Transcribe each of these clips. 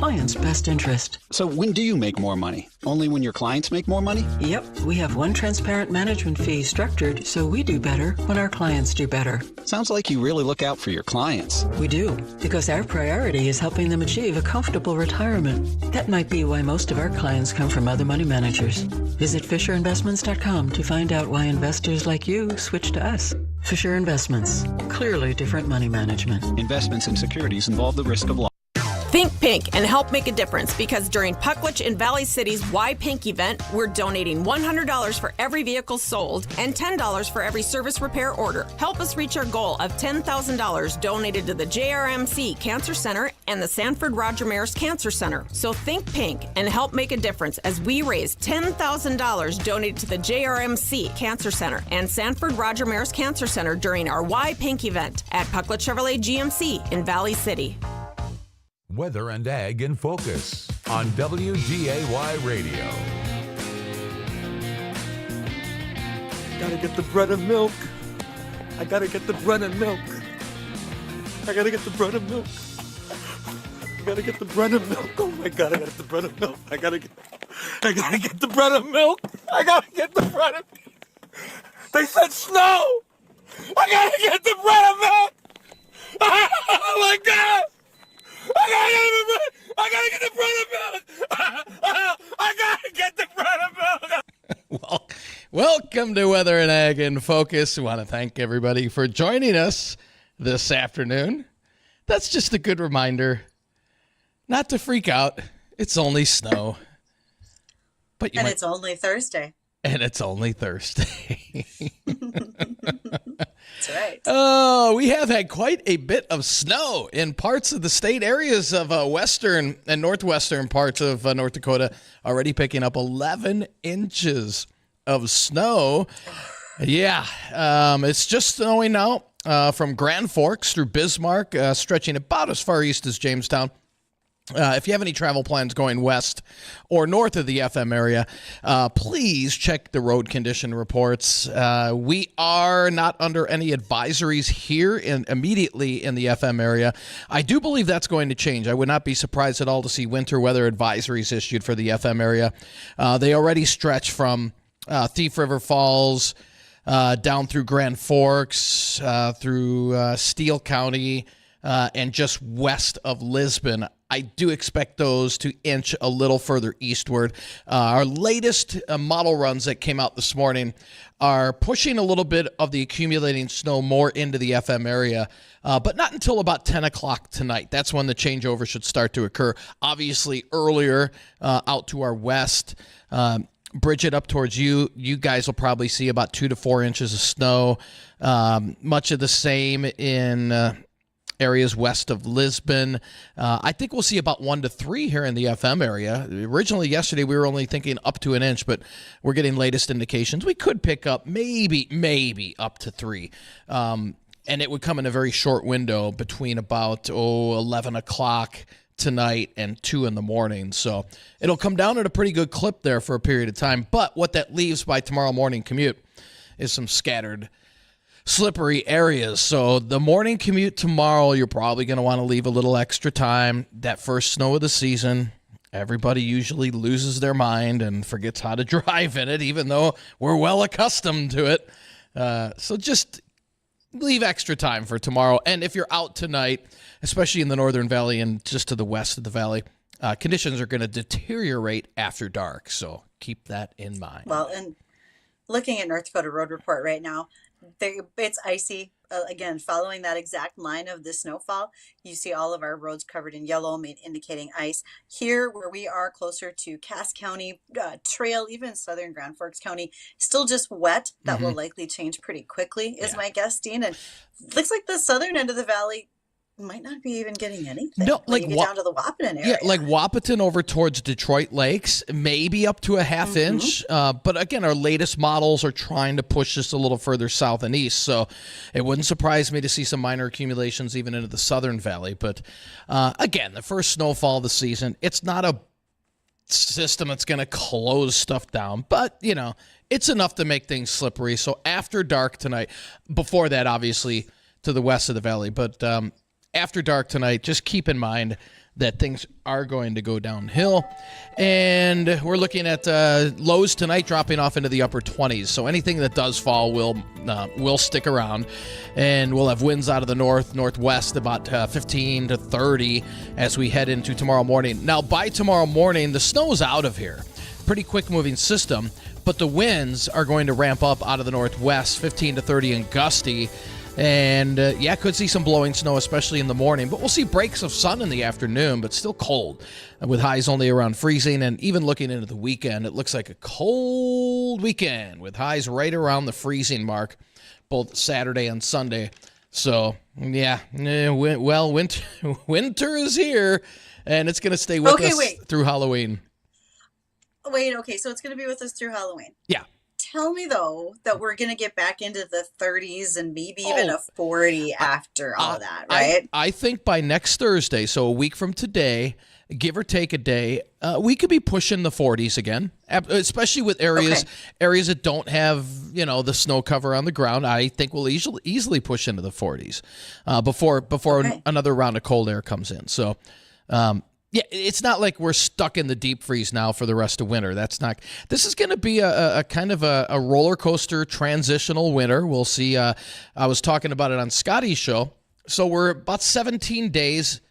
client's best interest. So when do you make more money? Only when your clients make more money? Yep, we have one transparent management fee structured so we do better when our clients do better. Sounds like you really look out for your clients. We do, because our priority is helping them achieve a comfortable retirement. That might be why most of our clients come from other money managers. Visit FisherInvestments.com to find out why investors like you switch to us. Fisher Investments. Clearly different money management. Investments in securities involve the risk of loss. Think pink and help make a difference, because during Pucklich and Valley City's Why Pink event, we're donating $100 for every vehicle sold and $10 for every service repair order. Help us reach our goal of $10,000 donated to the JRMC Cancer Center and the Sanford Roger Maris Cancer Center. So think pink and help make a difference as we raise $10,000 donated to the JRMC Cancer Center and Sanford Roger Maris Cancer Center during our Why Pink event at Pucklich Chevrolet GMC in Valley City. Weather and Ag in Focus on WDAY Radio. Gotta get the bread and milk. I gotta get the bread and milk. I gotta get the bread and milk. I gotta get the bread and milk. Oh my God, I gotta get the bread and milk. I gotta get the bread and milk. I gotta get the bread and milk. They said snow. I gotta get the bread and milk. Oh my God. I gotta get the bread and milk. I gotta get the bread and milk. Well, welcome to Weather and Ag in Focus. We want to thank everybody for joining us this afternoon. That's just a good reminder not to freak out. It's only snow. It's only Thursday. And it's only Thursday. That's right. Oh, we have had quite a bit of snow in parts of the state. Areas of western and northwestern parts of North Dakota already picking up 11 inches of snow. Yeah, it's just snowing now from Grand Forks through Bismarck, stretching about as far east as Jamestown. If you have any travel plans going west or north of the FM area, please check the road condition reports. We are not under any advisories here immediately in the FM area. I do believe that's going to change. I would not be surprised at all to see winter weather advisories issued for the FM area. They already stretch from Thief River Falls down through Grand Forks, through Steele County, and just west of Lisbon. I do expect those to inch a little further eastward. Our latest model runs that came out this morning are pushing a little bit of the accumulating snow more into the FM area, but not until about 10 o'clock tonight. That's when the changeover should start to occur. Obviously, earlier out to our west, Bridgette up towards you guys will probably see about 2 to 4 inches of snow. Much of the same in areas west of Lisbon. I think we'll see about 1 to 3 here in the FM area. Originally, yesterday, we were only thinking up to an inch, but we're getting latest indications. We could pick up maybe up to 3. And it would come in a very short window between about 11 o'clock tonight and 2 in the morning. So it'll come down at a pretty good clip there for a period of time. But what that leaves by tomorrow morning commute is some scattered slippery areas. So the morning commute tomorrow, you're probably going to want to leave a little extra time. That first snow of the season, everybody usually loses their mind and forgets how to drive in it, even though we're well accustomed to it. So just leave extra time for tomorrow. And if you're out tonight, especially in the Northern Valley and just to the west of the valley, conditions are going to deteriorate after dark. So keep that in mind. Well, and looking at North Dakota Road Report right now, it's icy. Again, following that exact line of the snowfall, you see all of our roads covered in yellow, indicating ice. Here, where we are closer to Cass County Trail, even southern Grand Forks County, still just wet. That will likely change pretty quickly, is my guess, Dean. And looks like the southern end of the valley might not be even getting anything. No, like you get down to the Wahpeton area. Yeah, like Wahpeton over towards Detroit Lakes, maybe up to a half inch. But again, our latest models are trying to push this a little further south and east. So it wouldn't surprise me to see some minor accumulations even into the southern valley. But again, the first snowfall of the season, it's not a system that's going to close stuff down. But, you know, it's enough to make things slippery. So after dark tonight, before that, obviously, to the west of the valley. But after dark tonight, just keep in mind that things are going to go downhill. And we're looking at lows tonight dropping off into the upper 20s. So anything that does fall will stick around. And we'll have winds out of the northwest about 15 to 30 as we head into tomorrow morning. Now, by tomorrow morning, the snow's out of here. Pretty quick moving system, but the winds are going to ramp up out of the northwest, 15 to 30 and gusty. And, could see some blowing snow, especially in the morning. But we'll see breaks of sun in the afternoon, but still cold, with highs only around freezing. And even looking into the weekend, it looks like a cold weekend with highs right around the freezing mark, both Saturday and Sunday. So, winter is here, and it's going to stay with us through Halloween. Okay, so it's going to be with us through Halloween. Yeah. Tell me, though, that we're going to get back into the 30s and maybe even a 40 after all that, right? I think by next Thursday, so a week from today, give or take a day, we could be pushing the 40s again, especially with areas that don't have, the snow cover on the ground. I think we'll easily push into the 40s before another round of cold air comes in. So, it's not like we're stuck in the deep freeze now for the rest of winter. This is going to be a kind of a roller coaster transitional winter. We'll see. I was talking about it on Scotty's show. So we're about 19 days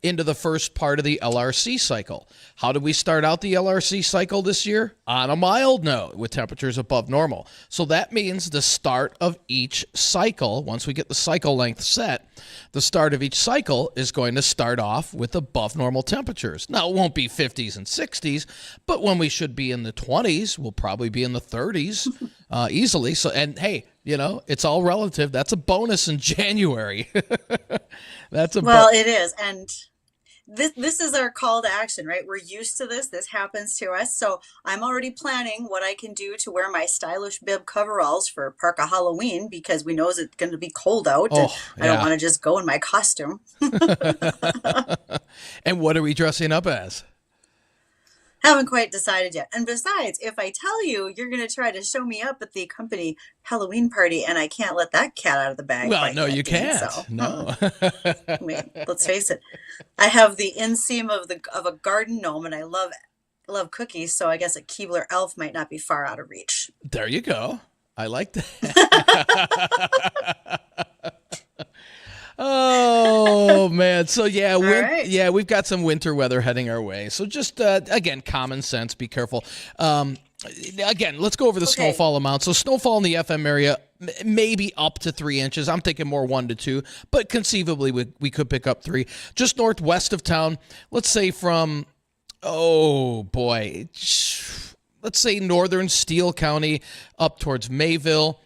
into the first part of the LRC cycle. How did we start out the LRC cycle this year? On a mild note with temperatures above normal. So that means the start of each cycle, once we get the cycle length set, the start of each cycle is going to start off with above normal temperatures. Now, it won't be 50s and 60s, but when we should be in the 20s, we'll probably be in the 30s easily. So, and hey, it's all relative. That's a bonus in January. It is. And this is our call to action, right? We're used to this. This happens to us. So I'm already planning what I can do to wear my stylish bib coveralls for Parka Halloween, because we know it's going to be cold out. I don't want to just go in my costume. And what are we dressing up as? Haven't quite decided yet. And besides, if I tell you, you're going to try to show me up at the company Halloween party, and I can't let that cat out of the bag. Well, no, you can't. So. No. I mean, let's face it. I have the inseam of a garden gnome, and I love cookies, so I guess a Keebler elf might not be far out of reach. There you go. I like that. Oh man. So we've got some winter weather heading our way. So just again, common sense, be careful. Again, let's go over the snowfall amount. So snowfall in the FM area, maybe up to 3 inches. I'm thinking more 1 to 2, but conceivably we could pick up 3. Just northwest of town, let's say from let's say northern Steele County up towards Mayville.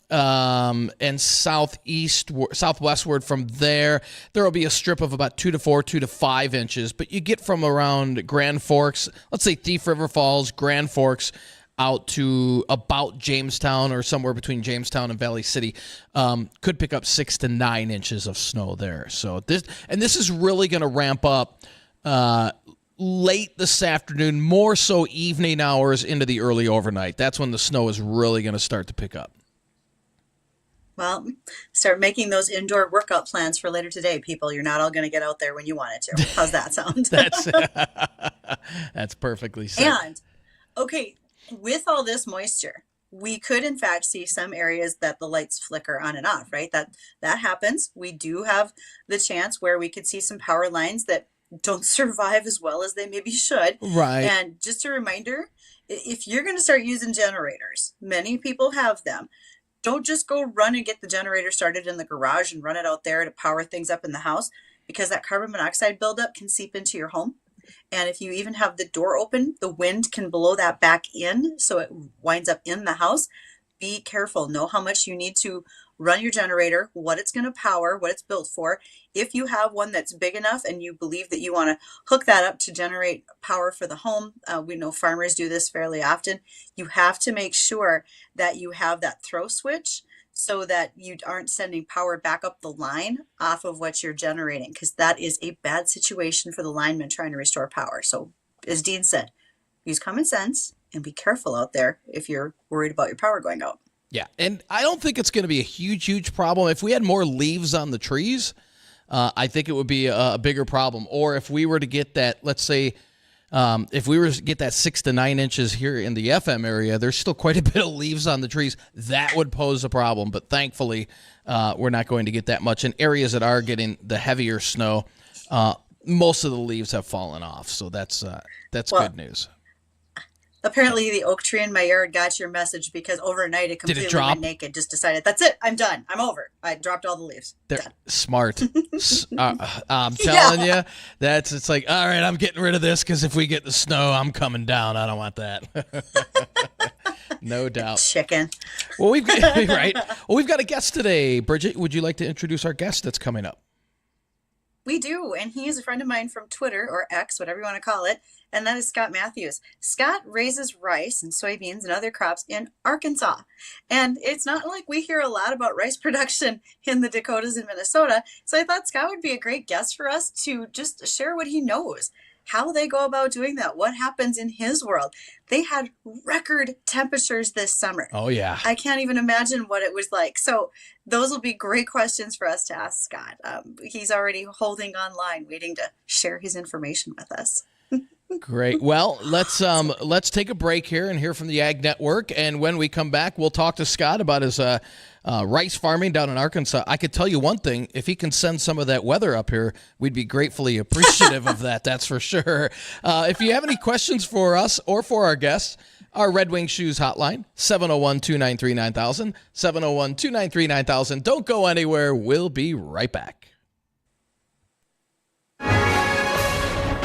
And southwestward from there will be a strip of about 2 to 4, 2 to 5 inches. But you get from around Grand Forks, let's say Thief River Falls, Grand Forks, out to about Jamestown or somewhere between Jamestown and Valley City, could pick up 6 to 9 inches of snow there. So this is really going to ramp up late this afternoon, more so evening hours into the early overnight. That's when the snow is really going to start to pick up. Well, start making those indoor workout plans for later today, people. You're not all going to get out there when you wanted to. How's that sound? That's perfectly said. And, with all this moisture, we could, in fact, see some areas that the lights flicker on and off, right? That happens. We do have the chance where we could see some power lines that don't survive as well as they maybe should. Right. And just a reminder, if you're going to start using generators, many people have them. Don't just go run and get the generator started in the garage and run it out there to power things up in the house, because that carbon monoxide buildup can seep into your home. And if you even have the door open, the wind can blow that back in, so it winds up in the house. Be careful. Know how much you need to run your generator, what it's going to power, what it's built for. If you have one that's big enough and you believe that you want to hook that up to generate power for the home, we know farmers do this fairly often. You have to make sure that you have that throw switch so that you aren't sending power back up the line off of what you're generating, because that is a bad situation for the lineman trying to restore power. So as Dean said, use common sense and be careful out there if you're worried about your power going out. Yeah, and I don't think it's going to be a huge problem. If we had more leaves on the trees, I think it would be a bigger problem. Or if we were to get that, let's say, if we were to get that 6 to 9 inches here in the FM area, there's still quite a bit of leaves on the trees. That would pose a problem. But thankfully, we're not going to get that much. In areas that are getting the heavier snow, most of the leaves have fallen off. So that's good news. Apparently, the oak tree in my yard got your message because overnight it completely went naked. Just decided, that's it. I'm done. I'm over. I dropped all the leaves. They're done. Smart. I'm telling you, it's like, all right, I'm getting rid of this because if we get the snow, I'm coming down. I don't want that. No doubt. Chicken. Well, we've got a guest today. Bridgette, would you like to introduce our guest that's coming up? We do, and he is a friend of mine from Twitter, or X, whatever you want to call it, and that is Scott Mathews. Scott raises rice and soybeans and other crops in Arkansas. And it's not like we hear a lot about rice production in the Dakotas and Minnesota, so I thought Scott would be a great guest for us to just share what he knows, how they go about doing that, what happens in his world. They had record temperatures this summer. Oh, yeah. I can't even imagine what it was like. So those will be great questions for us to ask Scott. He's already holding online, waiting to share his information with us. Great. Well, let's take a break here and hear from the Ag Network. And when we come back, we'll talk to Scott about his rice farming down in Arkansas. I could tell you one thing. If he can send some of that weather up here, we'd be gratefully appreciative of that. That's for sure. If you have any questions for us or for our guests, our Red Wing Shoes hotline, 701-293-9000, 701-293-9000. Don't go anywhere. We'll be right back.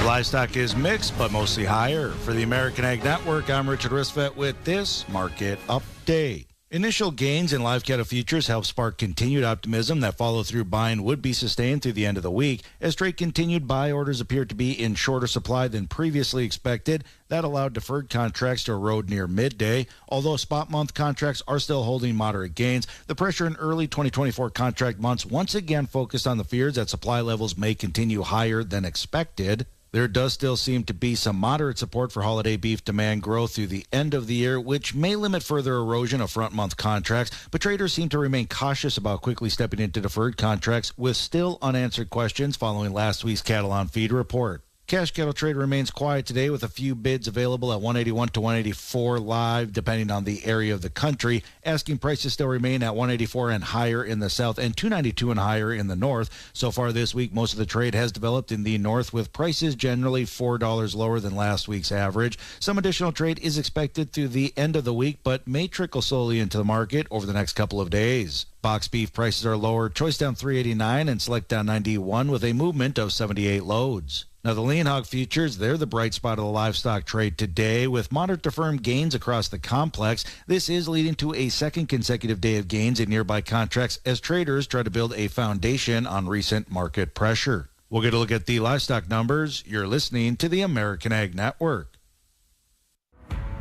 Livestock is mixed, but mostly higher. For the American Ag Network, I'm Richard Ristvet with this market update. Initial gains in live cattle futures help spark continued optimism that follow-through buying would be sustained through the end of the week. As trade continued, buy orders appeared to be in shorter supply than previously expected. That allowed deferred contracts to erode near midday. Although spot month contracts are still holding moderate gains, the pressure in early 2024 contract months once again focused on the fears that supply levels may continue higher than expected. There does still seem to be some moderate support for holiday beef demand growth through the end of the year, which may limit further erosion of front-month contracts, but traders seem to remain cautious about quickly stepping into deferred contracts with still unanswered questions following last week's cattle on feed report. Cash cattle trade remains quiet today with a few bids available at 181 to 184 live, depending on the area of the country. Asking prices still remain at 184 and higher in the south and 292 and higher in the north. So far this week, most of the trade has developed in the north, with prices generally $4 lower than last week's average. Some additional trade is expected through the end of the week, but may trickle slowly into the market over the next couple of days. Box beef prices are lower, choice down 389 and select down 91 with a movement of 78 loads. Now, the lean hog futures, they're the bright spot of the livestock trade today, with moderate to firm gains across the complex. This is leading to a second consecutive day of gains in nearby contracts as traders try to build a foundation on recent market pressure. We'll get a look at the livestock numbers. You're listening to the American Ag Network.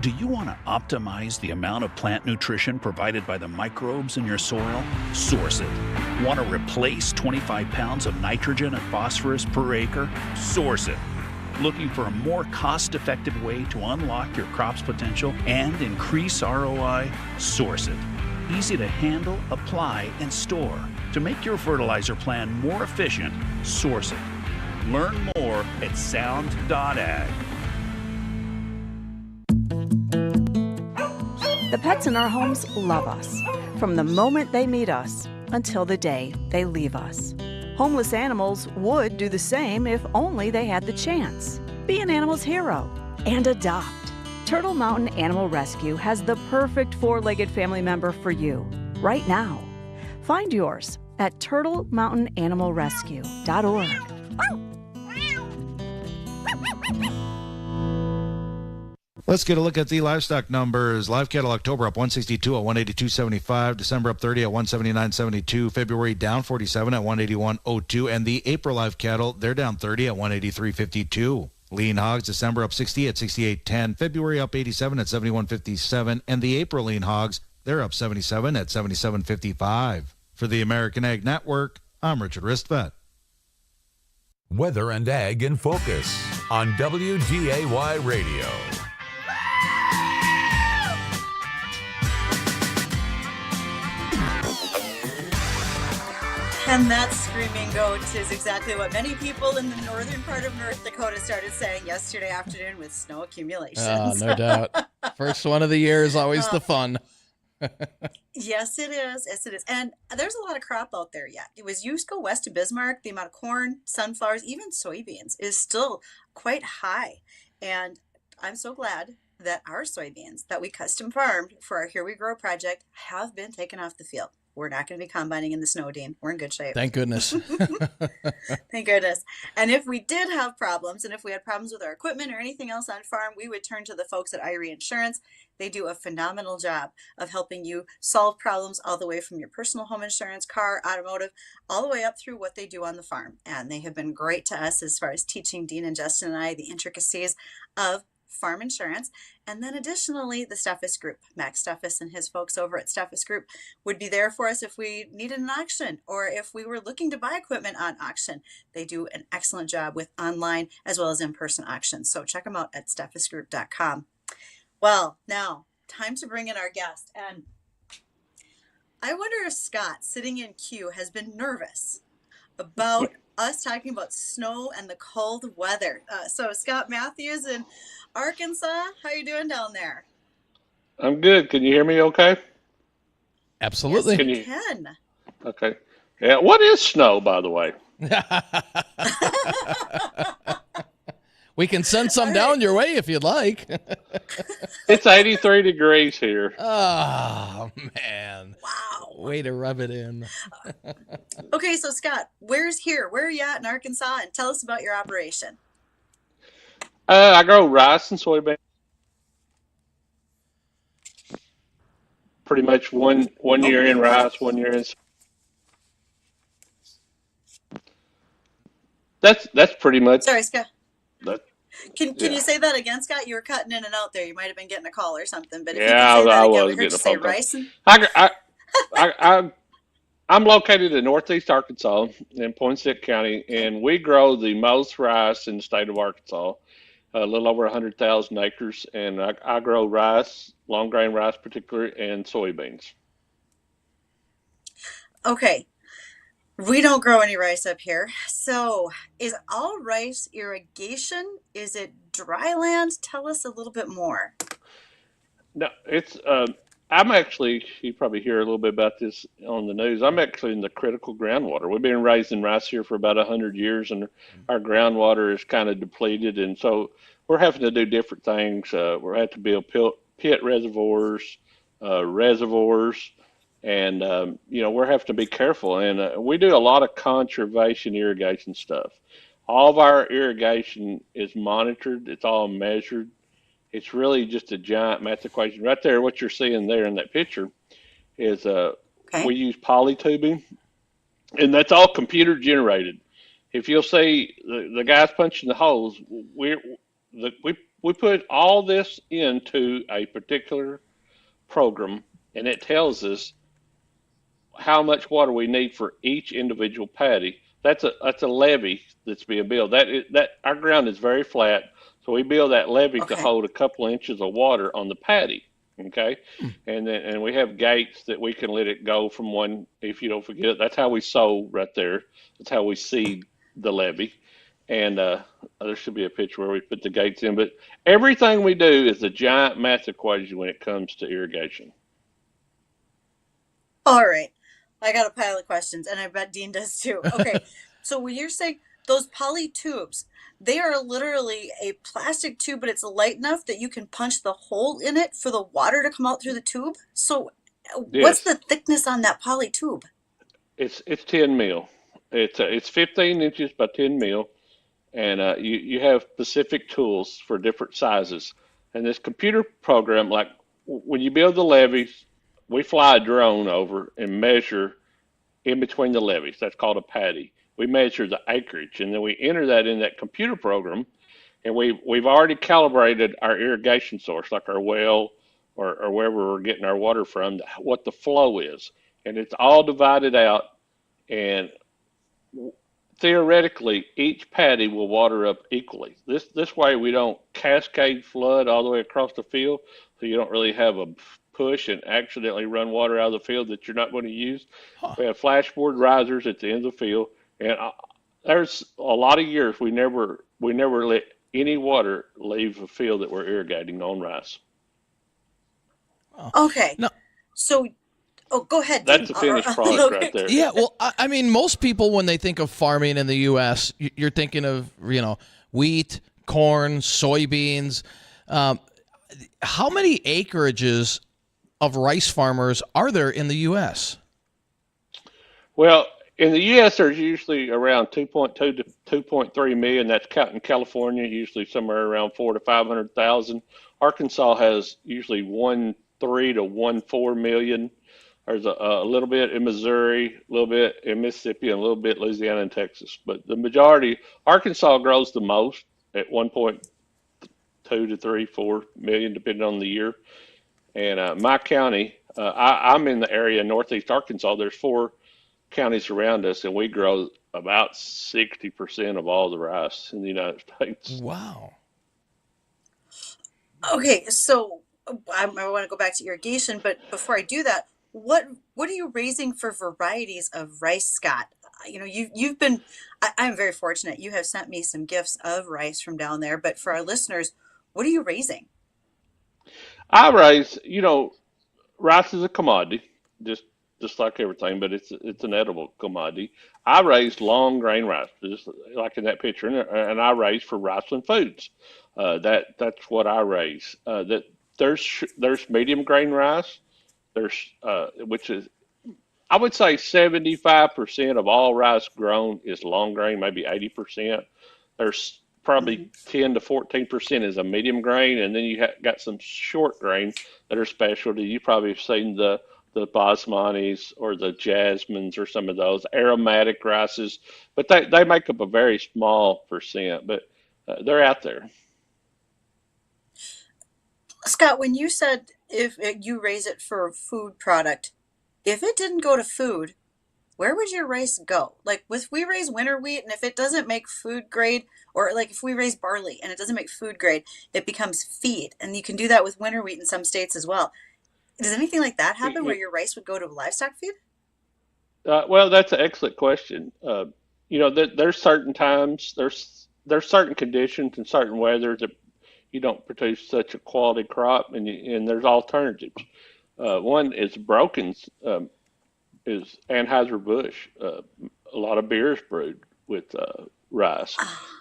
Do you want to optimize the amount of plant nutrition provided by the microbes in your soil? Source it. Want to replace 25 pounds of nitrogen and phosphorus per acre? Source it. Looking for a more cost-effective way to unlock your crop's potential and increase ROI? Source it. Easy to handle, apply, and store. To make your fertilizer plan more efficient, Source it. Learn more at sound.ag. The pets in our homes love us, from the moment they meet us until the day they leave us. Homeless animals would do the same if only they had the chance. Be an animal's hero and adopt. Turtle Mountain Animal Rescue has the perfect four-legged family member for you right now. Find yours at turtlemountainanimalrescue.org. Let's get a look at the livestock numbers. Live cattle October up 162 at 182.75. December up 30 at 179.72. February down 47 at 181.02. And the April live cattle, they're down 30 at 183.52. Lean hogs, December up 60 at 68.10. February up 87 at 71.57. And the April lean hogs, they're up 77 at 77.55. For the American Ag Network, I'm Richard Ristvet. Weather and Ag in Focus on WDAY Radio. And that screaming goat is exactly what many people in the northern part of North Dakota started saying yesterday afternoon with snow accumulations. No doubt. First one of the year is always the fun. Yes, it is. Yes, it is. And there's a lot of crop out there yet. It was used to go west of Bismarck. The amount of corn, sunflowers, even soybeans is still quite high. And I'm so glad that our soybeans that we custom farmed for our Here We Grow project have been taken off the field. We're not going to be combining in the snow, Dean. We're in good shape. Thank goodness. Thank goodness. And if we did have problems, and if we had problems with our equipment or anything else on farm, we would turn to the folks at Irie Insurance. They do a phenomenal job of helping you solve problems all the way from your personal home insurance, car, automotive, all the way up through what they do on the farm. And they have been great to us as far as teaching Dean and Justin and I the intricacies of farm insurance. And then additionally, the Steffes Group, Max Steffes and his folks over at Steffes Group would be there for us if we needed an auction or if we were looking to buy equipment on auction. They do an excellent job with online as well as in-person auctions. So check them out at steffesgroup.com. Well, now time to bring in our guest. And I wonder if Scott, sitting in queue, has been nervous about us talking about snow and the cold weather. So Scott Mathews in Arkansas, how you doing down there? I'm good. Can you hear me okay? Absolutely. Yes, can. Okay. Yeah. What is snow, by the way? We can send some down your way if you'd like. It's 83 degrees here. Oh, man. Wow. Way to rub it in. Okay, so Scott, where's here? Where are you at in Arkansas? And tell us about your operation. I grow rice and soybeans. Pretty much one year in rice, 1 year in. That's pretty much. Sorry, Scott. That, Can you say that again, Scott? You were cutting in and out there. You might have been getting a call or something. But if yeah, you can say that I again, was we heard getting you a say phone call. rice. And... I'm located in northeast Arkansas in Poinsett County, and we grow the most rice in the state of Arkansas, a little over 100,000 acres. And I grow rice, long grain rice particularly, and soybeans. Okay. We don't grow any rice up here. So is all rice irrigation? Is it dry land? Tell us a little bit more. No, it's I'm actually, you probably hear a little bit about this on the news. I'm actually in the critical groundwater. We've been raising rice here for about 100 years, and our groundwater is kind of depleted. And so we're having to do different things. We're having to build pit reservoirs, and, we're having to be careful. And we do a lot of conservation irrigation stuff. All of our irrigation is monitored. It's all measured. It's really just a giant math equation. Right there, what you're seeing there in that picture is we use polytubing, and that's all computer generated. If you'll see the guys punching the holes, we put all this into a particular program, and it tells us how much water we need for each individual paddy. That's a levee that's being built. That our ground is very flat. So we build that levee to hold a couple of inches of water on the paddy, okay? And we have gates that we can let it go from one, if you don't forget. That's how we sow right there. That's how we seed the levee. And there should be a picture where we put the gates in. But everything we do is a giant math equation when it comes to irrigation. All right. I got a pile of questions, and I bet Dean does too. Okay. So when you're saying those poly tubes, they are literally a plastic tube, but it's light enough that you can punch the hole in it for the water to come out through the tube. So what's the thickness on that poly tube? It's 10 mil. It's 15 inches by 10 mil. And you have specific tools for different sizes. And this computer program, like when you build the levees, we fly a drone over and measure in between the levees. That's called a paddy. We measure the acreage, and then we enter that in that computer program, and we've already calibrated our irrigation source, like our well or wherever we're getting our water from, what the flow is. And it's all divided out, and theoretically, each paddy will water up equally. This way we don't cascade flood all the way across the field, so you don't really have a push and accidentally run water out of the field that you're not going to use. We have flashboard risers at the end of the field, and there's a lot of years we never let any water leave a field that we're irrigating on rice. Okay. No. So, go ahead. That's a finished product okay. right there. Yeah, well, I mean, most people, when they think of farming in the U.S., you're thinking of, wheat, corn, soybeans. How many acreages of rice farmers are there in the U.S.? Well, in the U.S., there's usually around 2.2 to 2.3 million. That's counting California, usually somewhere around 400,000 to 500,000. Arkansas has usually 1.3 to 1.4 million. There's a little bit in Missouri, a little bit in Mississippi, and a little bit Louisiana and Texas. But the majority, Arkansas grows the most at 1.2 to 3-4 million, depending on the year. And my county, I'm in the area northeast Arkansas. There's 4 counties around us, and we grow about 60% of all the rice in the United States. Wow. Okay, so I want to go back to irrigation, but before I do that, what are you raising for varieties of rice, Scott? You've been, I'm very fortunate. You have sent me some gifts of rice from down there, but for our listeners, what are you raising? I raise, rice is a commodity, just like everything, but it's an edible commodity. I raise long grain rice, just like in that picture, and I raise for Riceland Foods. That's what I raise. There's medium grain rice. Which is, I would say 75% of all rice grown is long grain, maybe 80%. There's probably 10 to 14% is a medium grain, and then you got some short grain that are specialty. You probably have seen the basmatis or the jasmines or some of those aromatic rices, but they make up a very small percent, but they're out there. Scott, when you said if you raise it for a food product, if it didn't go to food, where would your rice go? Like, if we raise winter wheat and if it doesn't make food grade, or like if we raise barley and it doesn't make food grade, it becomes feed. And you can do that with winter wheat in some states as well. Does anything like that happen where your rice would go to livestock feed? Well, that's an excellent question. There's certain times, there's certain conditions and certain weather that you don't produce such a quality crop, and there's alternatives. One is brokens, is Anheuser-Busch. A lot of beers brewed with rice.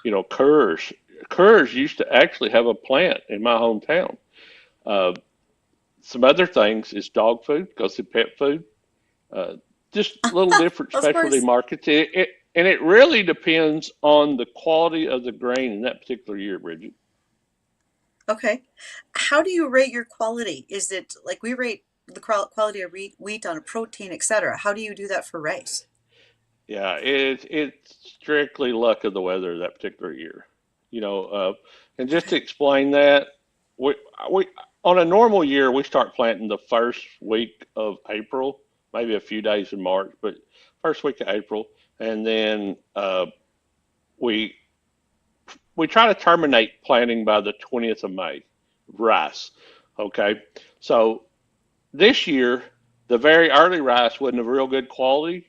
Coors used to actually have a plant in my hometown. Some other things is dog food, goes to pet food. Just little different specialty markets. And it really depends on the quality of the grain in that particular year, Bridgette. Okay. How do you rate your quality? Is it like we rate the quality of wheat on a protein, etc.? How do you do that for rice? Yeah, it's strictly luck of the weather that particular year. And just to explain that, we on a normal year we start planting the first week of April, maybe a few days in March, but first week of April, and then we try to terminate planting by the 20th of May, rice. Okay, so this year the very early rice wasn't of real good quality,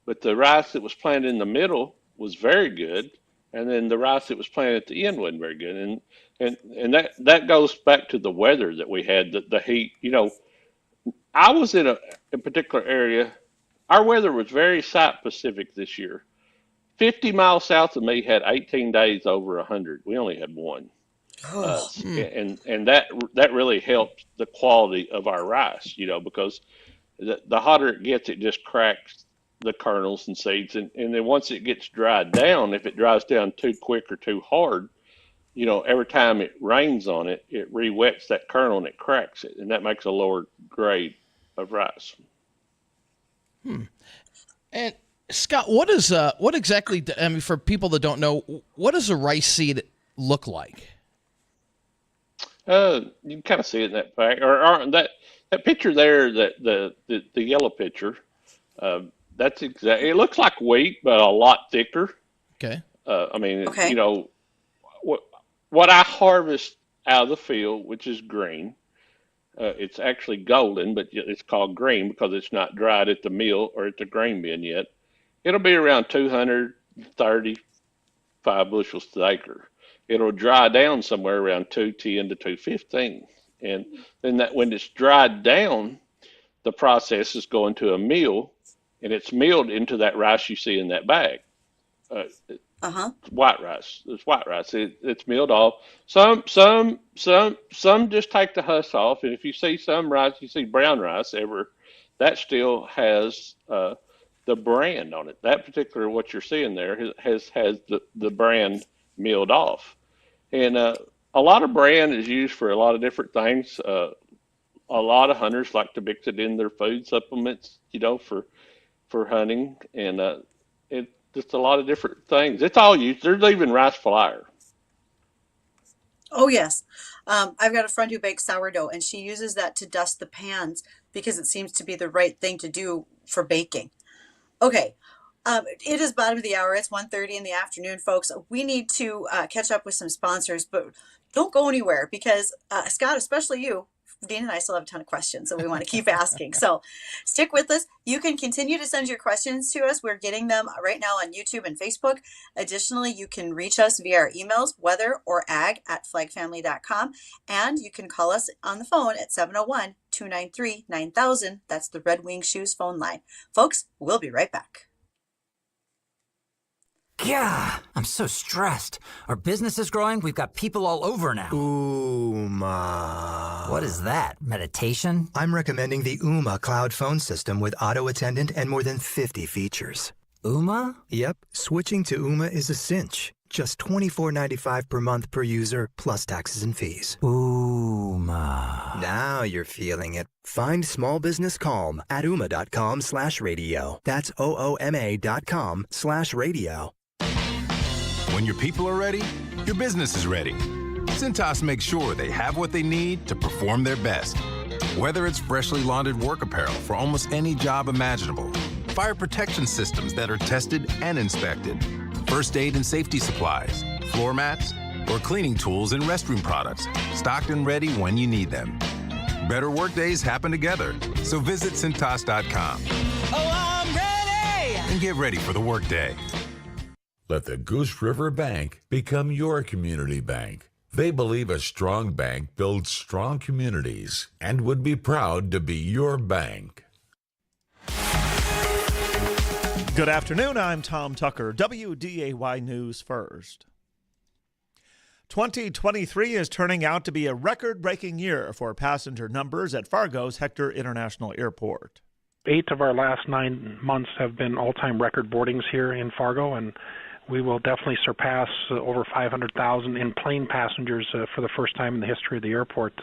but the rice that was planted in the middle was very good, and then the rice that was planted at the end wasn't very good, and that goes back to the weather that we had, the heat. I was in a particular area. Our weather was very site specific this year. 50 miles south of me had 18 days over 100. We only had one. And that really helped the quality of our rice, because the hotter it gets, it just cracks the kernels and seeds. And then once it gets dried down, if it dries down too quick or too hard, every time it rains on it, it re-wets that kernel and it cracks it. And that makes a lower grade of rice. And Scott, what exactly, for people that don't know, what does a rice seed look like? You can kind of see it in that fact, or that picture there, that the yellow picture. That's exactly. It looks like wheat, but a lot thicker. Okay. What I harvest out of the field, which is green, It's actually golden, but it's called green because it's not dried at the mill or at the grain bin yet. It'll be around 235 bushels per acre. It'll dry down somewhere around 210 to 215. And then that when it's dried down, the process is going to a mill, and it's milled into that rice you see in that bag. White rice. It's white rice. It's milled off. Some just take the husk off, and if you see some rice, you see brown rice. That still has the brand on it. That particular what you're seeing there has the brand milled off, and a lot of brand is used for a lot of different things. A lot of hunters like to mix it in their food supplements, for hunting, and just a lot of different things. It's all used. There's even rice flour. Oh, yes. I've got a friend who bakes sourdough, and she uses that to dust the pans because it seems to be the right thing to do for baking. Okay. It is bottom of the hour. It's 1:30 in the afternoon, folks. We need to catch up with some sponsors, but don't go anywhere because, Scott, especially you, Dean and I still have a ton of questions, so we want to keep asking. So stick with us. You can continue to send your questions to us. We're getting them right now on YouTube and Facebook. Additionally, you can reach us via our emails, weather or ag@flagfamily.com. And you can call us on the phone at 701-293-9000. That's the Red Wing Shoes phone line. Folks, we'll be right back. Yeah, I'm so stressed. Our business is growing. We've got people all over now. Ooma. What is that? Meditation? I'm recommending the Ooma cloud phone system with auto attendant and more than 50 features. Ooma? Yep. Switching to Ooma is a cinch. Just $24.95 per month per user, plus taxes and fees. Ooma. Now you're feeling it. Find small business calm at ooma.com/radio. That's OOMA.com/radio. When your people are ready, your business is ready. Cintas makes sure they have what they need to perform their best. Whether it's freshly laundered work apparel for almost any job imaginable, fire protection systems that are tested and inspected, first aid and safety supplies, floor mats, or cleaning tools and restroom products, stocked and ready when you need them. Better work days happen together, so visit Cintas.com. Oh, I'm ready! And get ready for the workday. Let the Goose River Bank become your community bank. They believe a strong bank builds strong communities and would be proud to be your bank. Good afternoon, I'm Tom Tucker, WDAY News First. 2023 is turning out to be a record-breaking year for passenger numbers at Fargo's Hector International Airport. 8 of our last 9 months have been all-time record boardings here in Fargo, and we will definitely surpass over 500,000 in-plane passengers for the first time in the history of the airport.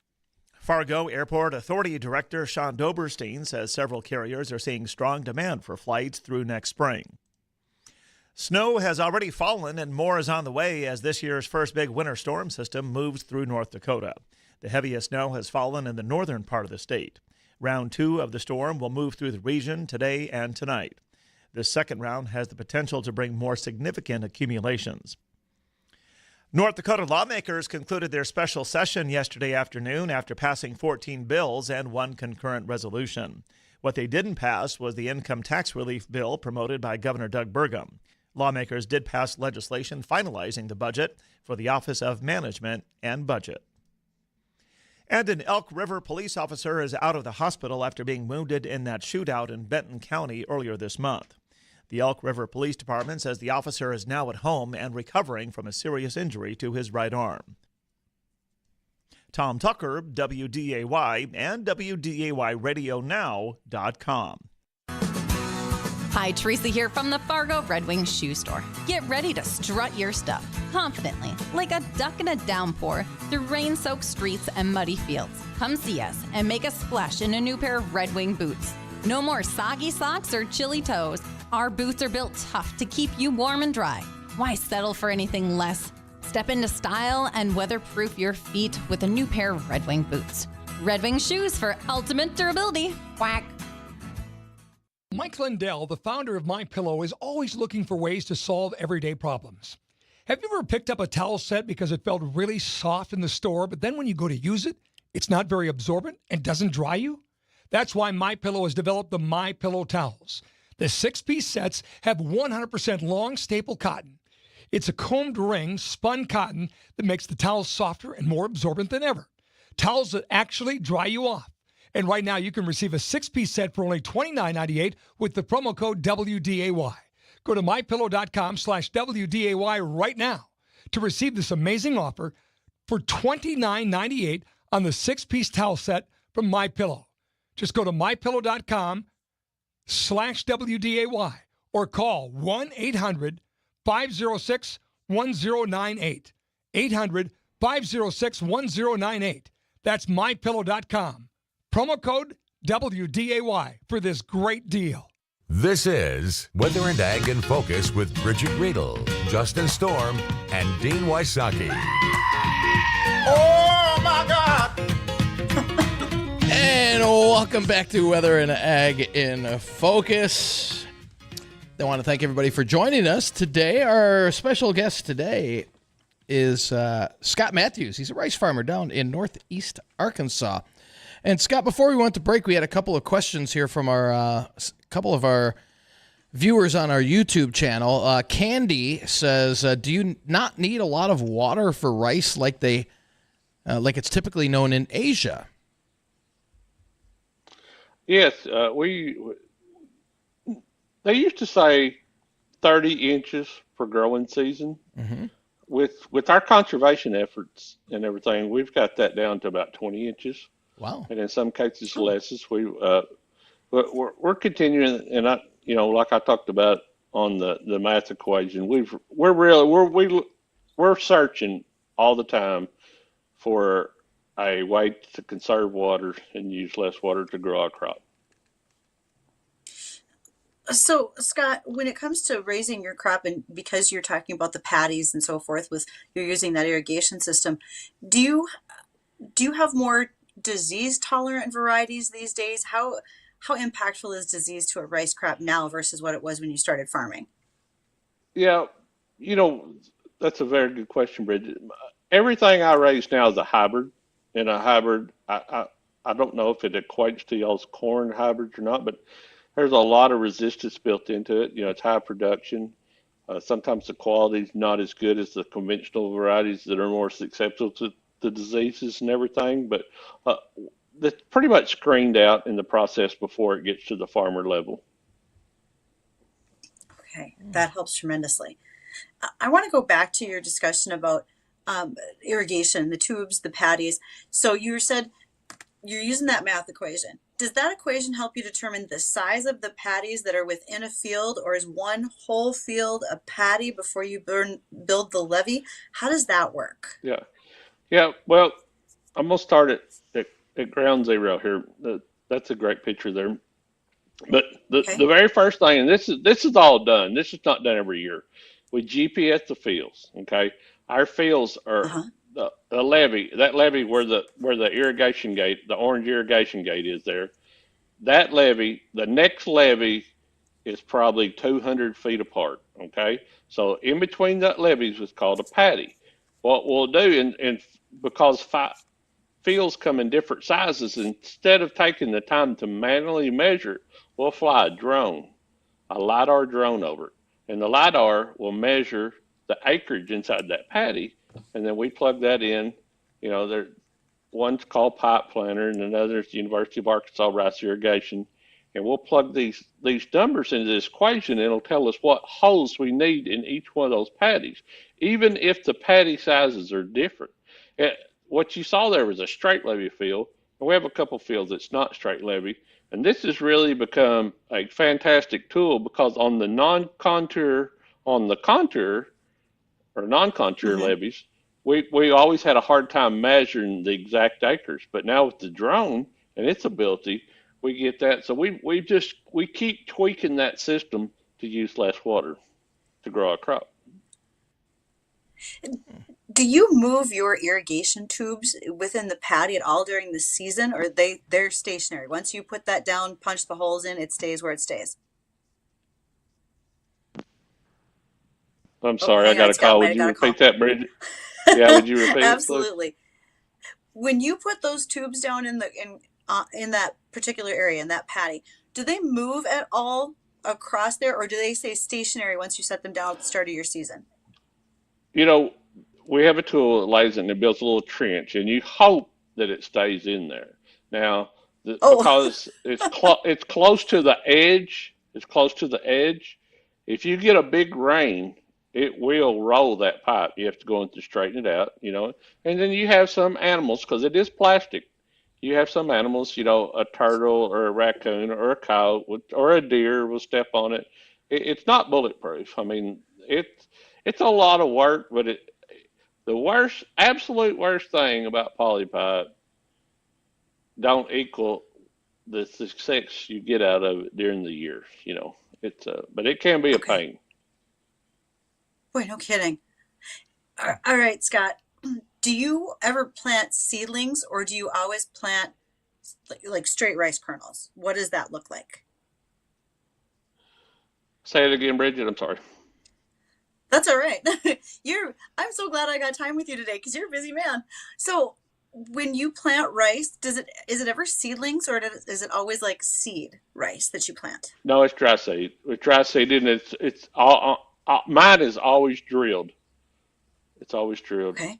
Fargo Airport Authority Director Sean Doberstein says several carriers are seeing strong demand for flights through next spring. Snow has already fallen and more is on the way as this year's first big winter storm system moves through North Dakota. The heaviest snow has fallen in the northern part of the state. Round 2 of the storm will move through the region today and tonight. This second round has the potential to bring more significant accumulations. North Dakota lawmakers concluded their special session yesterday afternoon after passing 14 bills and 1 concurrent resolution. What they didn't pass was the income tax relief bill promoted by Governor Doug Burgum. Lawmakers did pass legislation finalizing the budget for the Office of Management and Budget. And an Elk River police officer is out of the hospital after being wounded in that shootout in Benton County earlier this month. The Elk River Police Department says the officer is now at home and recovering from a serious injury to his right arm. Tom Tucker, WDAY, and WDAYRadioNow.com. Hi, Teresa here from the Fargo Red Wing Shoe Store. Get ready to strut your stuff confidently, like a duck in a downpour, through rain-soaked streets and muddy fields. Come see us and make a splash in a new pair of Red Wing boots. No more soggy socks or chilly toes. Our boots are built tough to keep you warm and dry. Why settle for anything less? Step into style and weatherproof your feet with a new pair of Red Wing boots. Red Wing shoes for ultimate durability. Quack. Mike Lindell, the founder of MyPillow, is always looking for ways to solve everyday problems. Have you ever picked up a towel set because it felt really soft in the store, but then when you go to use it, It's not very absorbent and doesn't dry you. That's why MyPillow has developed the MyPillow towels. The 6-piece sets have 100% long staple cotton. It's a combed ring spun cotton that makes the towels softer and more absorbent than ever. Towels that actually dry you off. And right now you can receive a 6-piece set for only $29.98 with the promo code WDAY. Go to mypillow.com/WDAY right now to receive this amazing offer for $29.98 on the 6-piece towel set from MyPillow. Just go to mypillow.com/WDAY or call 1-800-506-1098. 800-506-1098. That's mypillow.com. Promo code WDAY for this great deal. This is Weather and Ag in Focus with Bridgette Readel, Justin Storm, and Dean Wysocki. Oh, my God! And welcome back to Weather and Ag in Focus. I want to thank everybody for joining us today. Our special guest today is Scott Mathews. He's a rice farmer down in northeast Arkansas. And Scott, before we went to break, we had a couple of questions here from our couple of our viewers on our YouTube channel. Candy says, "Do you not need a lot of water for rice like it's typically known in Asia?" Yes, they used to say 30 inches per growing season. Mm-hmm. With our conservation efforts and everything, we've got that down to about 20 inches. Wow. And in some cases less. As we're continuing, and like I talked about on the math equation, we're searching all the time for a way to conserve water and use less water to grow our crop. So, Scott, when it comes to raising your crop, and because you're talking about the paddies and so forth, you're using that irrigation system, do you have more disease tolerant varieties these days? How impactful is disease to a rice crop now versus what it was when you started farming? Yeah, that's a very good question, Bridget. Everything I raise now is a hybrid, and a hybrid, I don't know if it equates to y'all's corn hybrids or not, but there's a lot of resistance built into it. It's high production. Sometimes the quality is not as good as the conventional varieties that are more susceptible to the diseases and everything, but that's pretty much screened out in the process before it gets to the farmer level. Okay, that helps tremendously. I want to go back to your discussion about irrigation, the tubes, the paddies. So you said you're using that math equation. Does that equation help you determine the size of the paddies that are within a field, or is one whole field a paddy before you build the levee? How does that work? Yeah. Well, I'm gonna start at ground zero here. That's a great picture there. But the very first thing, and this is all done. This is not done every year. We GPS the fields. Okay, our fields are the levee. That levee where the irrigation gate, the orange irrigation gate is there. That levee, the next levee is probably 200 feet apart. Okay, so in between that levees is called a paddy. What we'll do, and because fields come in different sizes, instead of taking the time to manually measure, we'll fly a LiDAR drone over it. And the LiDAR will measure the acreage inside that paddy, and then we plug that in. One's called pipe planter, and another is the University of Arkansas rice irrigation. And we'll plug these numbers into this equation, and it'll tell us what holes we need in each one of those paddies, even if the paddy sizes are different. What you saw there was a straight levee field, and we have a couple fields that's not straight levee. And this has really become a fantastic tool because on the non-contour levees, we always had a hard time measuring the exact acres. But now with the drone and its ability, we get that. So we keep tweaking that system to use less water to grow our crop. Do you move your irrigation tubes within the paddy at all during the season, or they're stationary? Once you put that down, punch the holes in, it stays where it stays? I'm sorry, I got a call. Would you repeat that, Bridget? Yeah, would you repeat Absolutely. When you put those tubes down in that particular area, in that patty, do they move at all across there, or do they stay stationary once you set them down at the start of your season? We have a tool that lays in and builds a little trench, and you hope that it stays in there. Now, because it's close to the edge, If you get a big rain, it will roll that pipe. You have to go in to straighten it out, And then you have some animals, because it is plastic. You have some animals, a turtle or a raccoon or a coyote or a deer will step on it. It's not bulletproof. I mean, it's a lot of work, but the absolute worst thing about polypipe don't equal the success you get out of it during the year. But it can be a pain. Boy, no kidding. All right, Scott. Do you ever plant seedlings, or do you always plant like straight rice kernels? What does that look like? Say it again, Bridgette. I'm sorry. That's all right. I'm so glad I got time with you today, because you're a busy man. So when you plant rice, is it ever seedlings, or is it always like seed rice that you plant? No, it's dry seed. It's dry seed, and it's all mine is always drilled. It's always drilled. Okay.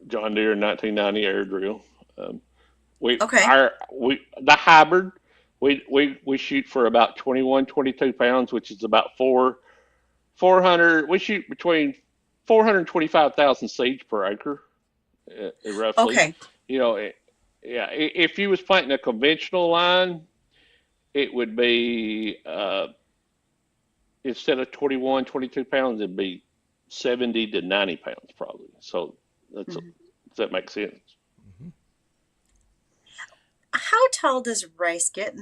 John Deere 1990 air drill. Okay. The hybrid we shoot for about 21, 22 pounds, which is about 400. We shoot between 425,000 seeds per acre, roughly. Okay. If you was planting a conventional line, it would be instead of 21, 22 pounds, it'd be 70 to 90 pounds probably. So does that make sense? How tall does rice get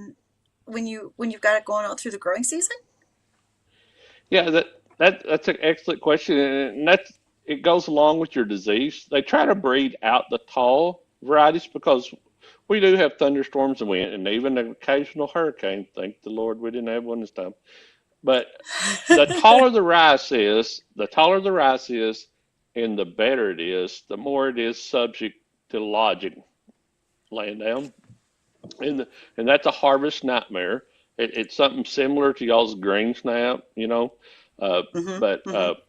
when you've got it going out through the growing season? Yeah, that's an excellent question, and it goes along with your disease. They try to breed out the tall varieties because we do have thunderstorms and wind, and even an occasional hurricane. Thank the Lord we didn't have one this time. But the taller the rice is, and the better it is, the more it is subject to lodging, laying down. And that's a harvest nightmare. It's something similar to y'all's green snap, But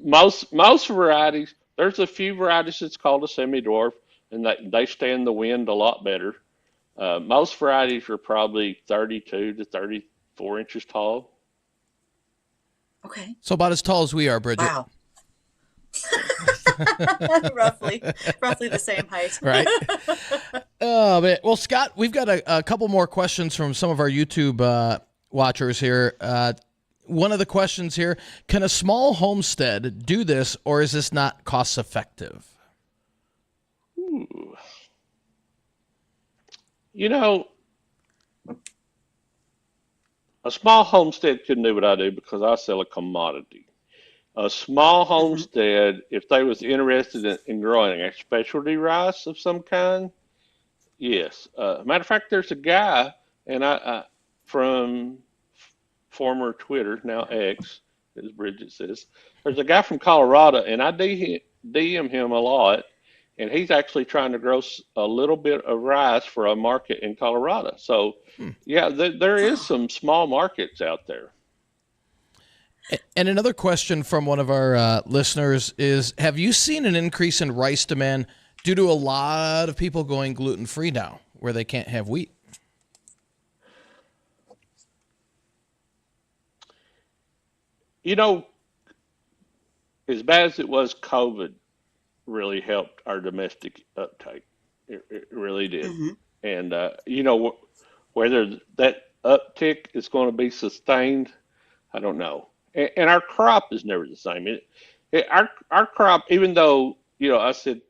most varieties, there's a few varieties that's called a semi-dwarf, and they stand the wind a lot better. Most varieties are probably 32 to 34 inches tall. Okay. So about as tall as we are, Bridgette. Wow. roughly the same height. Right. Oh, man. Well, Scott, we've got a couple more questions from some of our YouTube watchers here. One of the questions here, can a small homestead do this, or is this not cost effective? Ooh. A small homestead couldn't do what I do because I sell a commodity. A small homestead, if they was interested in growing a specialty rice of some kind, yes. Matter of fact, there's a guy, and I from former Twitter, now X, as Bridgette says, there's a guy from Colorado, and I DM him a lot, and he's actually trying to grow a little bit of rice for a market in Colorado. So, yeah, there is some small markets out there. And another question from one of our listeners is, have you seen an increase in rice demand due to a lot of people going gluten-free now, where they can't have wheat? As bad as it was, COVID really helped our domestic uptake. It really did. And, whether that uptick is going to be sustained, I don't know. And our crop is never the same. Our crop, even though, I said,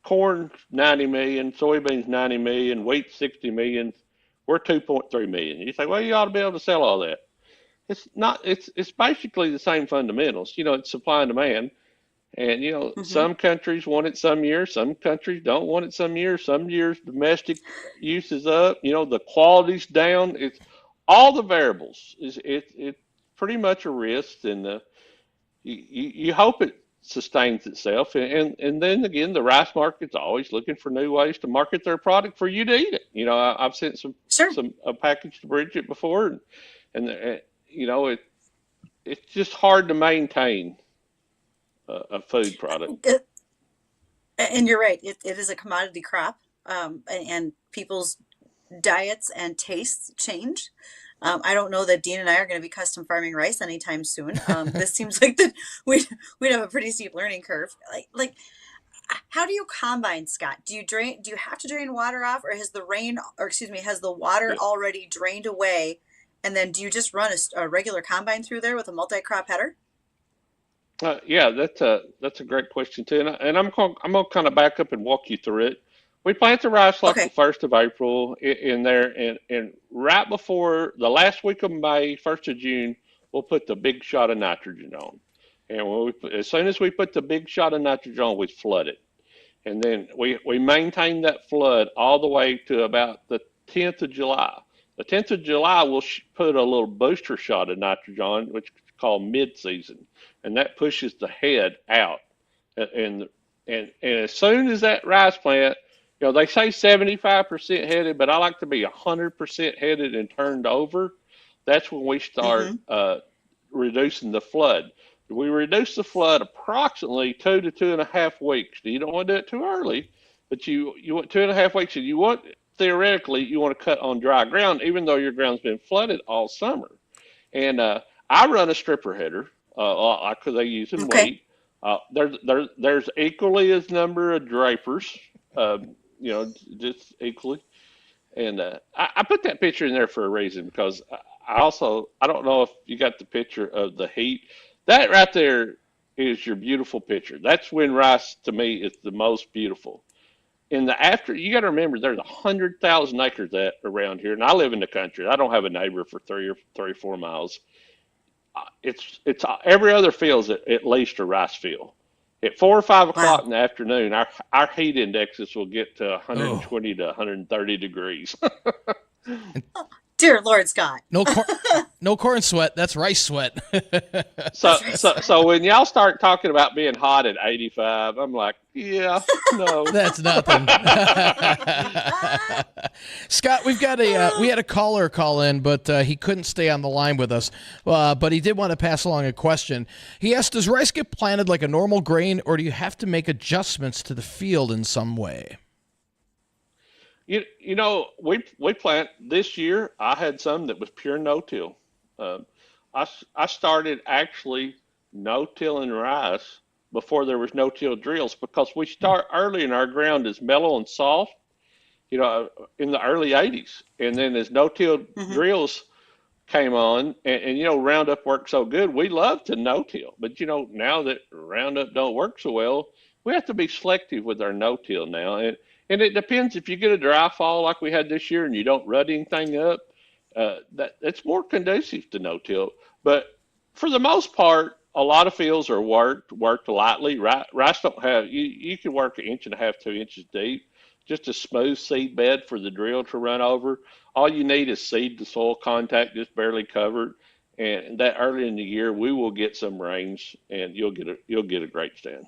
corn 90 million, soybeans 90 million, wheat 60 million, we're 2.3 million. You say, well, you ought to be able to sell all that. It's not. It's basically the same fundamentals. It's supply and demand. And, some countries want it some years, some countries don't want it some years. Some years domestic use is up, the quality's down. It's all the variables. It's pretty much a risk, and you hope it sustains itself. And then again, the rice market's always looking for new ways to market their product for you to eat it. I've sent a package to Bridgette before, and it's just hard to maintain a food product. And you're right. It is a commodity crop, and people's diets and tastes change. I don't know that Dean and I are going to be custom farming rice anytime soon. This seems like that we'd have a pretty steep learning curve. Like, how do you combine, Scott? Do you have to drain water off, or has the water already drained away? And then do you just run a regular combine through there with a multi-crop header? Yeah, that's a great question too, and I'm gonna kind of back up and walk you through it. We plant the rice the 1st of April in there, and right before the last week of May, 1st of June, we'll put the big shot of nitrogen on. And as soon as we put the big shot of nitrogen on, we flood it. And then we maintain that flood all the way to about the 10th of July. The 10th of July, we'll put a little booster shot of nitrogen on, which is called mid-season. And that pushes the head out. And as soon as that rice plant, they say 75% headed, but I like to be 100% headed and turned over. That's when we start reducing the flood. We reduce the flood approximately 2 to 2.5 weeks. You don't want to do it too early, but you want 2.5 weeks, and theoretically, you want to cut on dry ground, even though your ground's been flooded all summer. And I run a stripper header, because they use in wheat. There's equally as number of drapers, just equally. And I put that picture in there for a reason, because I don't know if you got the picture of the heat. That right there is your beautiful picture. That's when rice, to me, is the most beautiful. You got to remember, there's 100,000 acres around here, and I live in the country. I don't have a neighbor for 3 or 4 miles. It's every other field's at least a rice field. At 4 or 5 o'clock in the afternoon, our heat indexes will get to 120 to 130 degrees. Dear Lord, Scott. No corn sweat. That's rice sweat. So when y'all start talking about being hot at 85, I'm like, yeah, no. That's nothing. Scott, we had a caller call in, but he couldn't stay on the line with us. But he did want to pass along a question. He asked, does rice get planted like a normal grain, or do you have to make adjustments to the field in some way? We plant this year. I had some that was pure no-till. I started actually no-tilling rice before there was no-till drills, because we start early and our ground is mellow and soft, in the early 80s. And then as no-till drills came on, and Roundup worked so good, we love to no-till. But, now that Roundup don't work so well, we have to be selective with our no-till now. And it depends. If you get a dry fall like we had this year and you don't rut anything up, that's more conducive to no-till. But for the most part, a lot of fields are worked lightly. Rice don't have, you can work 1.5 inches, 2 inches deep, just a smooth seed bed for the drill to run over. All you need is seed to soil contact, just barely covered. And that early in the year, we will get some rains, and you'll get a great stand.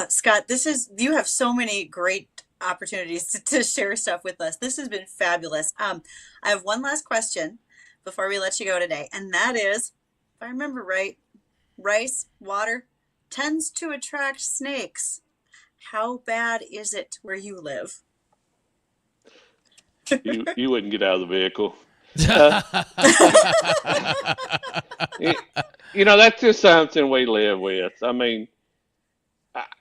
Scott, you have so many great opportunities to share stuff with us. This has been fabulous. I have one last question before we let you go today, and that is, if I remember right, rice water tends to attract snakes. How bad is it where you live? You wouldn't get out of the vehicle. That's just something we live with. I mean,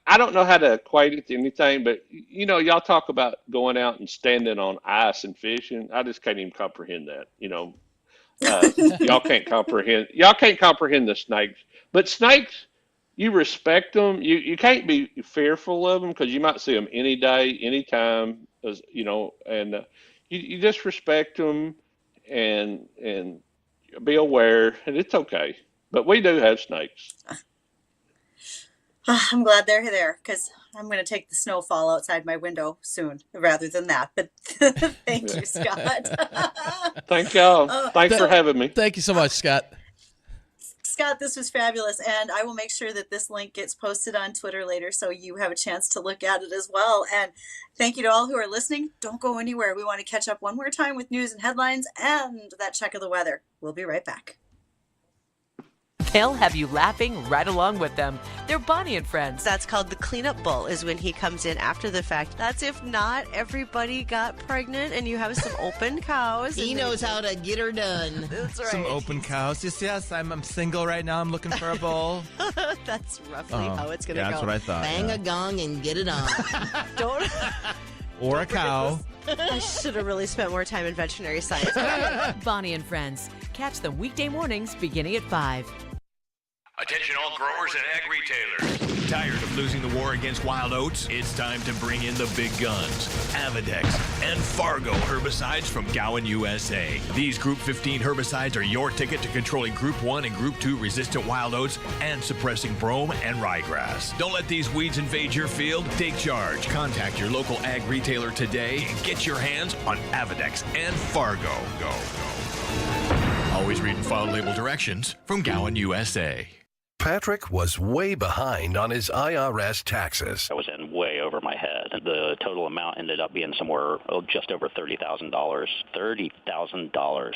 I don't know how to equate it to anything, but y'all talk about going out and standing on ice and fishing. I just can't even comprehend that. Y'all can't comprehend the snakes. But snakes, you respect them. You can't be fearful of them, because you might see them any day, anytime. And you just respect them and be aware, and it's okay. But we do have snakes. I'm glad they're there, because I'm going to take the snowfall outside my window soon rather than that. But thank you, Scott. Thank y'all. Thanks for having me. Thank you so much, Scott. Scott, this was fabulous, and I will make sure that this link gets posted on Twitter later so you have a chance to look at it as well. And thank you to all who are listening. Don't go anywhere. We want to catch up one more time with news and headlines and that check of the weather. We'll be right back. They'll have you laughing right along with them. They're Bonnie and Friends. That's called the cleanup bull, is when he comes in after the fact. That's if not everybody got pregnant and you have some open cows. He knows how to get her done. That's right. Some open cows. Yes, I'm single right now. I'm looking for a bull. That's roughly how it's going to go. That's what I thought. Bang a gong and get it on. Don't. Or a cow. I should have really spent more time in veterinary science. Bonnie and Friends. Catch them weekday mornings beginning at 5. Attention all growers and ag retailers. Tired of losing the war against wild oats? It's time to bring in the big guns. Avedex and Fargo herbicides from Gowan, USA. These Group 15 herbicides are your ticket to controlling Group 1 and Group 2 resistant wild oats and suppressing brome and ryegrass. Don't let these weeds invade your field. Take charge. Contact your local ag retailer today and get your hands on Avedex and Fargo. Go. Always read and follow label directions from Gowan, USA. Patrick was way behind on his IRS taxes. I was in way over my head. The total amount ended up being somewhere just over $30,000. $30,000.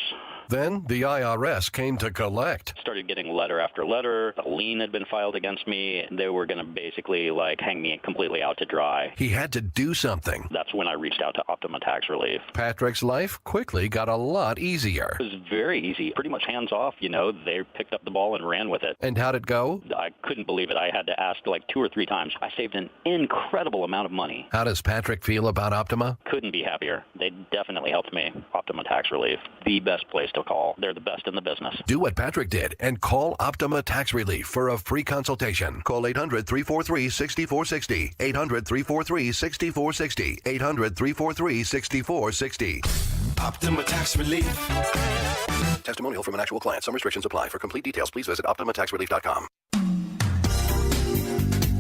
Then the IRS came to collect. Started getting letter after letter. A lien had been filed against me. They were going to basically hang me completely out to dry. He had to do something. That's when I reached out to Optima Tax Relief. Patrick's life quickly got a lot easier. It was very easy, pretty much hands off. They picked up the ball and ran with it. And how'd it go? I couldn't believe it. I had to ask 2 or 3 times. I saved an incredible amount of money. How does Patrick feel about Optima? Couldn't be happier. They definitely helped me. Optima Tax Relief, the best place to call. They're the best in the business. Do what Patrick did and call Optima Tax Relief for a free consultation. Call 800-343-6460. 800-343-6460. 800-343-6460. Optima Tax Relief. Testimonial from an actual client. Some restrictions apply. For complete details, please visit OptimaTaxRelief.com.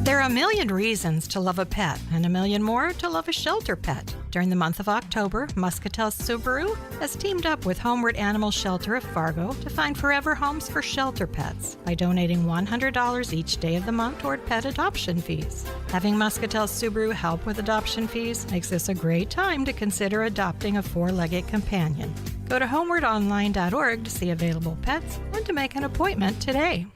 There are a million reasons to love a pet and a million more to love a shelter pet. During the month of October, Muscatel Subaru has teamed up with Homeward Animal Shelter of Fargo to find forever homes for shelter pets by donating $100 each day of the month toward pet adoption fees. Having Muscatel Subaru help with adoption fees makes this a great time to consider adopting a 4-legged companion. Go to homewardonline.org to see available pets and to make an appointment today.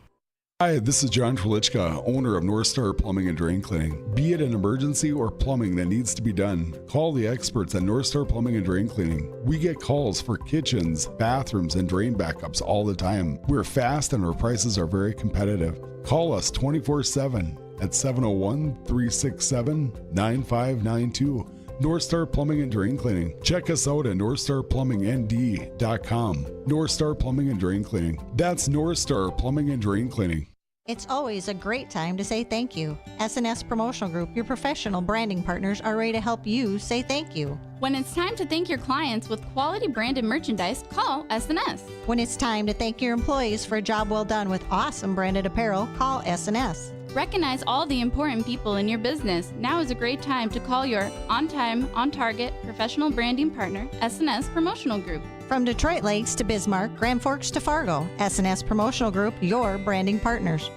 Hi, this is John Trelichka, owner of North Star Plumbing and Drain Cleaning. Be it an emergency or plumbing that needs to be done, call the experts at North Star Plumbing and Drain Cleaning. We get calls for kitchens, bathrooms, and drain backups all the time. We're fast and our prices are very competitive. Call us 24/7 at 701-367-9592. North Star Plumbing and Drain Cleaning. Check us out at NorthstarPlumbingND.com. North Star Plumbing and Drain Cleaning. That's North Star Plumbing and Drain Cleaning. It's always a great time to say thank you. S&S Promotional Group, your professional branding partners, are ready to help you say thank you. When it's time to thank your clients with quality branded merchandise, call S&S. When it's time to thank your employees for a job well done with awesome branded apparel, call S&S. Recognize all the important people in your business. Now is a great time to call your on-time, on-target professional branding partner, S&S Promotional Group. From Detroit Lakes to Bismarck, Grand Forks to Fargo, S&S Promotional Group, your branding partners.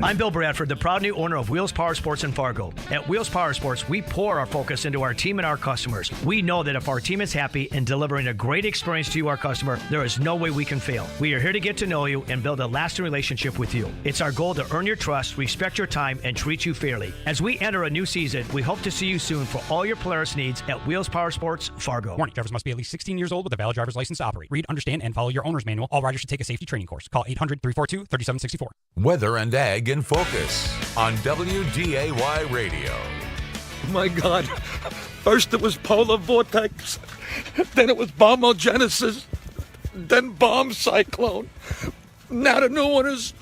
I'm Bill Bradford, the proud new owner of Wheels Power Sports in Fargo. At Wheels Power Sports, we pour our focus into our team and our customers. We know that if our team is happy and delivering a great experience to you, our customer, there is no way we can fail. We are here to get to know you and build a lasting relationship with you. It's our goal to earn your trust, respect your time, and treat you fairly. As we enter a new season, we hope to see you soon for all your Polaris needs at Wheels Power Sports, Fargo. Warning, drivers must be at least 16 years old with a valid driver's license to operate. Read, understand, and follow your owner's manual. All riders should take a safety training course. Call 800-342-3764. Weather and Ag in Focus on WDAY Radio. My God. First it was polar vortex, then it was bombogenesis, then bomb cyclone. Now the new one is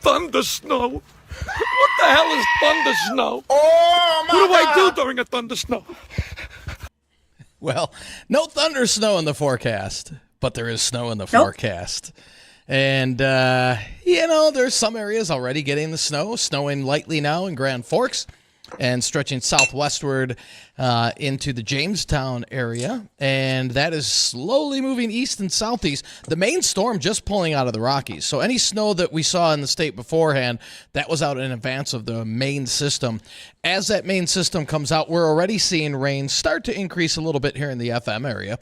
thunder snow. What the hell is thunder snow? Oh, my What do I God. do during a thunder snow? Well, no thunder snow in the forecast, but there is snow in the forecast. And, there's some areas already getting the snow, snowing lightly now in Grand Forks. and stretching southwestward into the Jamestown area, and that is slowly moving east and southeast. The main storm just pulling out of the Rockies, so any snow that we saw in the state beforehand, that was out in advance of the main system. As that main system comes out, we're already seeing rain start to increase a little bit here in the FM area.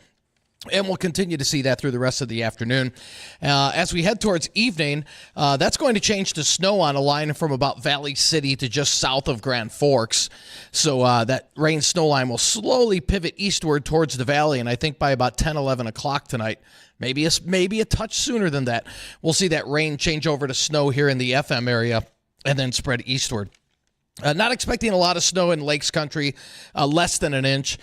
And we'll continue to see that through the rest of the afternoon. As we head towards evening, that's going to change to snow on a line from about Valley City to just south of Grand Forks. So that rain snow line will slowly pivot eastward towards the valley. And I think by about 10, 11 o'clock tonight, maybe a touch sooner than that, we'll see that rain change over to snow here in the FM area and then spread eastward. Not expecting a lot of snow in Lakes Country, less than an inch.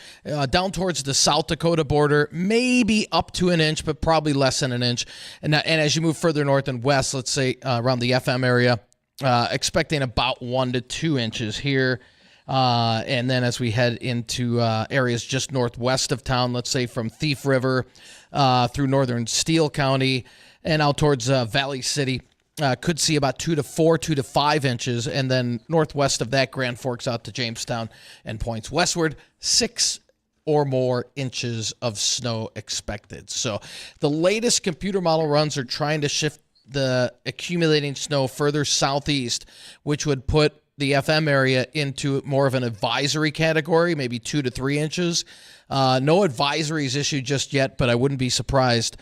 Down towards the South Dakota border, maybe up to an inch, but probably less than an inch. And as you move further north and west, let's say around the FM area, expecting about 1 to 2 inches here. And then as we head into areas just northwest of town, let's say from Thief River through northern Steele County and out towards Valley City, could see about 2 to 5 inches, and then northwest of that, Grand Forks out to Jamestown and points westward, 6 or more inches of snow expected. So the latest computer model runs are trying to shift the accumulating snow further southeast, which would put the FM area into more of an advisory category, maybe 2 to 3 inches. No advisories issued just yet, but I wouldn't be surprised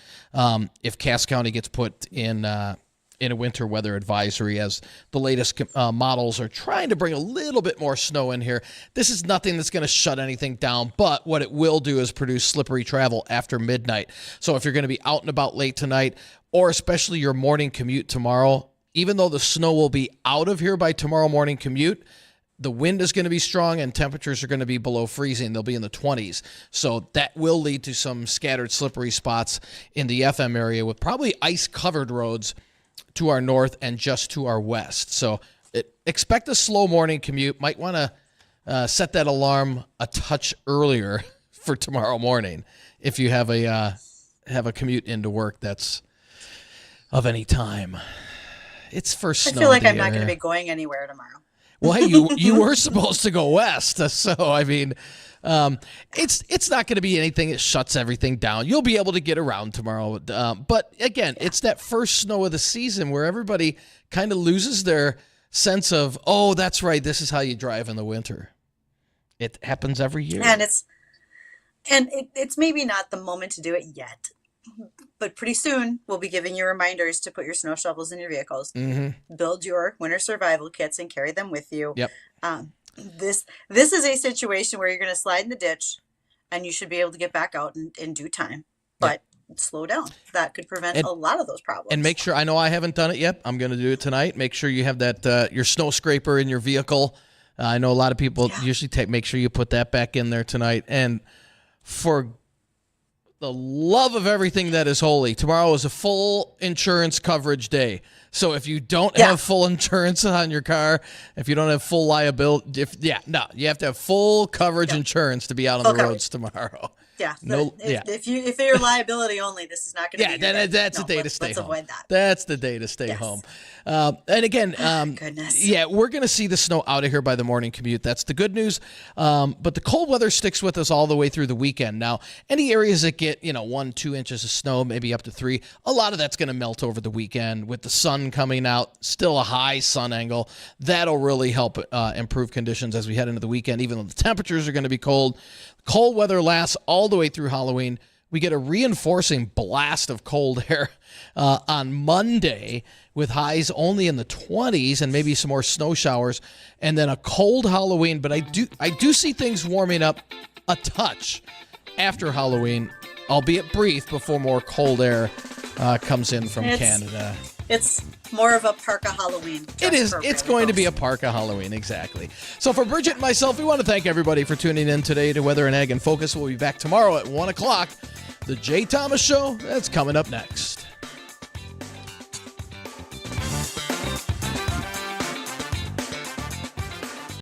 if Cass County gets put in a winter weather advisory, as the latest models are trying to bring a little bit more snow in here. This is nothing that's going to shut anything down, but what it will do is produce slippery travel after midnight. So if you're going to be out and about late tonight, or especially your morning commute tomorrow, even though the snow will be out of here by tomorrow morning commute, the wind is going to be strong and temperatures are going to be below freezing. They'll be in the 20s. So that will lead to some scattered slippery spots in the FM area with probably ice-covered roads to our north and just to our west. So expect a slow morning commute. Might want to set that alarm a touch earlier for tomorrow morning if you have a commute into work that's of any time. It's for snow. I feel like I'm not going to be going anywhere tomorrow. Well, hey, you were supposed to go west, so I mean, it's not going to be anything that shuts everything down. You'll be able to get around tomorrow, but again, it's that first snow of the season where everybody kind of loses their sense of, oh, that's right, this is how you drive in the winter. It happens every year, and it's maybe not the moment to do it yet. But pretty soon, we'll be giving you reminders to put your snow shovels in your vehicles, build your winter survival kits, and carry them with you. Yep. This is a situation where you're going to slide in the ditch, and you should be able to get back out in due time. But slow down. That could prevent a lot of those problems. And make sure, I know I haven't done it yet. I'm going to do it tonight. Make sure you have that your snow scraper in your vehicle. I know a lot of people usually make sure you put that back in there tonight. And for the love of everything that is holy, tomorrow is a full insurance coverage day. So if you don't have full insurance on your car, if you don't have full liability, you have to have full coverage insurance to be out on the roads tomorw. Yeah. If you're liability only, this is not going to be. That's the day to stay home. Avoid that. That's the day to stay home. And again, goodness. Yeah, we're going to see the snow out of here by the morning commute. That's the good news. But the cold weather sticks with us all the way through the weekend. Now, any areas that get 1-2 inches of snow, maybe up to 3, a lot of that's going to melt over the weekend with the sun coming out. Still a high sun angle. That'll really help improve conditions as we head into the weekend, even though the temperatures are going to be cold. Cold weather lasts all the way through Halloween. We get a reinforcing blast of cold air on Monday with highs only in the 20s and maybe some more snow showers, and then a cold Halloween. But I do see things warming up a touch after Halloween, albeit brief, before more cold air comes in from Canada. It's more of a parka Halloween. It is. It's going to be a parka Halloween, exactly. So for Bridgette and myself, we want to thank everybody for tuning in today to Weather and Ag in Focus. We'll be back tomorrow at 1 o'clock. The Jay Thomas Show, that's coming up next.